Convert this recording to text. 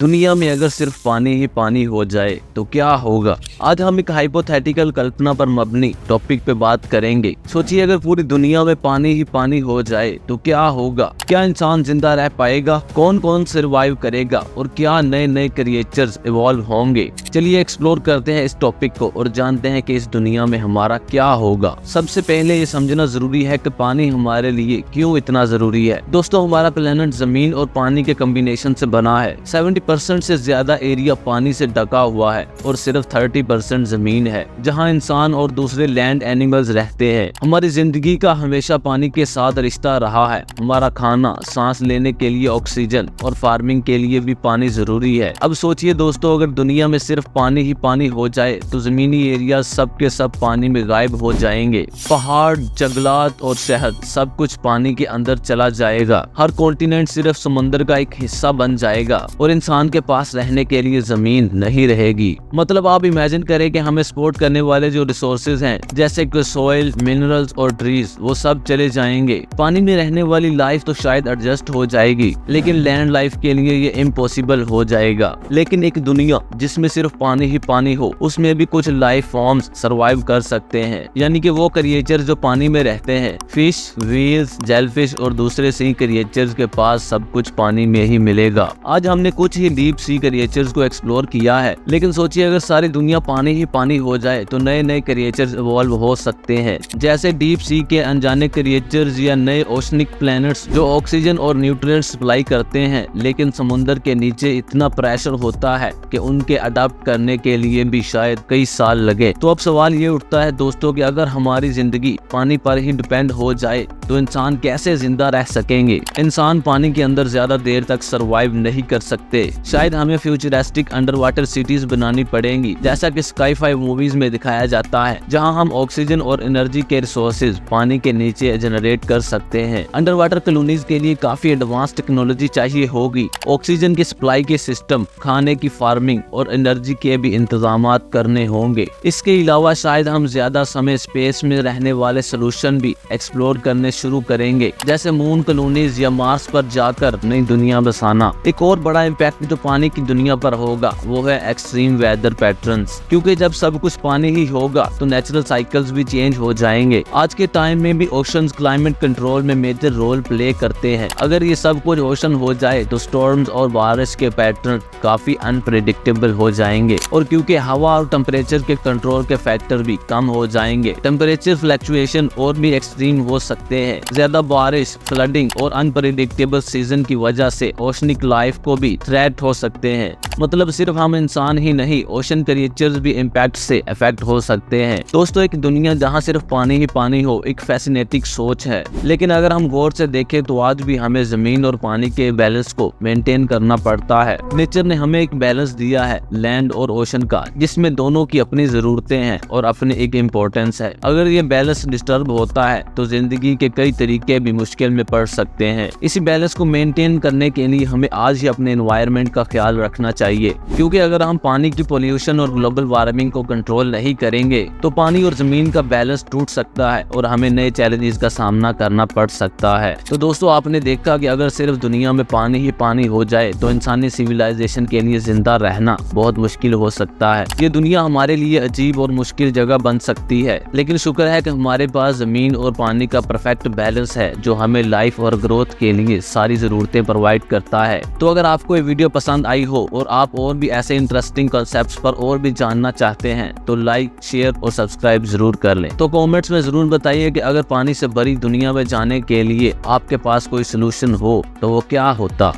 दुनिया में अगर सिर्फ पानी ही पानी हो जाए तो क्या होगा। आज हम एक हाइपोथेटिकल कल्पना पर मबनी टॉपिक पे बात करेंगे। सोचिए अगर पूरी दुनिया में पानी ही पानी हो जाए तो क्या होगा। क्या इंसान जिंदा रह पाएगा, कौन कौन सर्वाइव करेगा और क्या नए नए क्रिएचर्स इवॉल्व होंगे। चलिए एक्सप्लोर करते हैं इस टॉपिक को और जानते हैं कि इस दुनिया में हमारा क्या होगा। सबसे पहले ये समझना जरूरी है कि पानी हमारे लिए क्यों इतना जरूरी है। दोस्तों, हमारा प्लेनेट जमीन और पानी के कॉम्बिनेशन से बना है। 70% से ज्यादा एरिया पानी से ढका हुआ है और सिर्फ 30% जमीन है जहां इंसान और दूसरे लैंड एनिमल्स रहते हैं। हमारी जिंदगी का हमेशा पानी के साथ रिश्ता रहा है। हमारा खाना, सांस लेने के लिए ऑक्सीजन और फार्मिंग के लिए भी पानी जरूरी है। अब सोचिए दोस्तों, अगर दुनिया में सिर्फ पानी ही पानी हो जाए तो जमीनी एरिया सब के सब पानी में गायब हो जाएंगे। पहाड़, जंगलात और शहर सब कुछ पानी के अंदर चला जाएगा। हर कॉन्टिनेंट सिर्फ समुद्र का एक हिस्सा बन जाएगा और इंसान के पास रहने के लिए जमीन नहीं रहेगी। मतलब आप इमेजिन करें कि हमें सपोर्ट करने वाले जो रिसोर्सेज हैं जैसे कि सॉइल, मिनरल्स और ट्रीज, वो सब चले जाएंगे। पानी में रहने वाली लाइफ तो शायद एडजस्ट हो जाएगी, लेकिन लैंड लाइफ के लिए ये इम्पॉसिबल हो जाएगा। लेकिन एक दुनिया जिसमें सिर्फ पानी ही पानी हो, उसमें भी कुछ लाइफ फॉर्म्स सर्वाइव कर सकते हैं, यानी कि वो क्रिएचर जो पानी में रहते हैं। फिश, व्हेल्स, जेलफिश और दूसरे सी क्रिएचर्स के पास सब कुछ पानी में ही मिलेगा। आज हमने कुछ ही डीप सी क्रिएचर्स को एक्सप्लोर किया है, लेकिन सोचिए अगर सारी दुनिया पानी ही पानी हो जाए तो नए नए क्रिएचर्स इवॉल्व हो सकते हैं, जैसे डीप सी के अनजाने क्रिएचर्स या नए ओशनिक प्लैनेट्स जो ऑक्सीजन और न्यूट्रिएंट्स सप्लाई करते हैं। लेकिन समुद्र के नीचे इतना प्रेशर होता है कि उनके अडॉप्ट करने के लिए भी शायद कई साल लगे। तो अब सवाल ये उठता है दोस्तों कि अगर हमारी जिंदगी पानी पर ही डिपेंड हो जाए तो इंसान कैसे जिंदा रह सकेंगे। इंसान पानी के अंदर ज्यादा देर तक सरवाइव नहीं कर सकते। शायद हमें फ्यूचरिस्टिक अंडर वाटर सिटीज बनानी पड़ेंगी, जैसा कि स्काई-फाई मूवीज में दिखाया जाता है, जहां हम ऑक्सीजन और एनर्जी के रिसोर्सेज पानी के नीचे जनरेट कर सकते हैं। अंडर वाटर कॉलोनीज के लिए काफी एडवांस टेक्नोलॉजी चाहिए होगी। ऑक्सीजन की सप्लाई के सिस्टम, खाने की फार्मिंग और एनर्जी के भी इंतजाम करने होंगे। इसके अलावा शायद हम ज्यादा समय स्पेस में रहने वाले सोल्यूशन भी एक्सप्लोर करने शुरू करेंगे, जैसे मून कॉलोनीज या मार्स पर जाकर नई दुनिया बसाना। एक और बड़ा इम्पैक्ट जो पानी की दुनिया पर होगा वो है एक्सट्रीम वेदर पैटर्न्स, क्योंकि जब सब कुछ पानी ही होगा तो नेचुरल साइकिल्स भी चेंज हो जाएंगे। आज के टाइम में भी ओशंस क्लाइमेट कंट्रोल में मेजर रोल प्ले करते हैं। अगर ये सब कुछ ओशन हो जाए तो स्टॉर्म्स और बारिश के पैटर्न काफी अनप्रेडिक्टेबल हो जाएंगे, और क्योंकि हवा और टेम्परेचर के कंट्रोल के फैक्टर भी कम हो जाएंगे, टेम्परेचर फ्लक्चुएशन और भी एक्सट्रीम हो सकते हैं। ज्यादा बारिश, फ्लडिंग और अनप्रेडिक्टेबल सीजन की वजह से ओशनिक लाइफ को भी थ्रेट हो सकते हैं। मतलब सिर्फ हम इंसान ही नहीं, ओशन क्रिएचर्स भी इम्पैक्ट से अफेक्ट हो सकते हैं। दोस्तों, एक दुनिया जहां सिर्फ पानी ही पानी हो एक फैसिनेटिंग सोच है, लेकिन अगर हम गौर से देखें तो आज भी हमें जमीन और पानी के बैलेंस को मेंटेन करना पड़ता है। नेचर ने हमें एक बैलेंस दिया है लैंड और ओशन का, जिसमें दोनों की अपनी जरूरतें हैं और अपनी एक इम्पोर्टेंस है। अगर ये बैलेंस डिस्टर्ब होता है तो जिंदगी के कई तरीके भी मुश्किल में पड़ सकते हैं। इसी बैलेंस को मेंटेन करने के लिए हमें आज ही अपने एनवायरनमेंट का ख्याल रखना चाहिए, क्योंकि अगर हम पानी की पोल्यूशन और ग्लोबल वार्मिंग को कंट्रोल नहीं करेंगे तो पानी और जमीन का बैलेंस टूट सकता है और हमें नए चैलेंजेस का सामना करना पड़ सकता है। तो दोस्तों, आपने देखा कि अगर सिर्फ दुनिया में पानी ही पानी हो जाए तो इंसानी सिविलाइजेशन के लिए जिंदा रहना बहुत मुश्किल हो सकता है। ये दुनिया हमारे लिए अजीब और मुश्किल जगह बन सकती है, लेकिन शुक्र है कि हमारे पास जमीन और पानी का परफेक्ट बैलेंस है जो हमें लाइफ और ग्रोथ के लिए सारी जरूरतें प्रोवाइड करता है। तो अगर आपको ये वीडियो पसंद आई हो और आप और भी ऐसे इंटरेस्टिंग कॉन्सेप्ट्स पर और भी जानना चाहते हैं तो लाइक, शेयर और सब्सक्राइब जरूर कर लें। तो कमेंट्स में जरूर बताइए कि अगर पानी से भरी दुनिया में जाने के लिए आपके पास कोई सोल्यूशन हो तो वो क्या होता।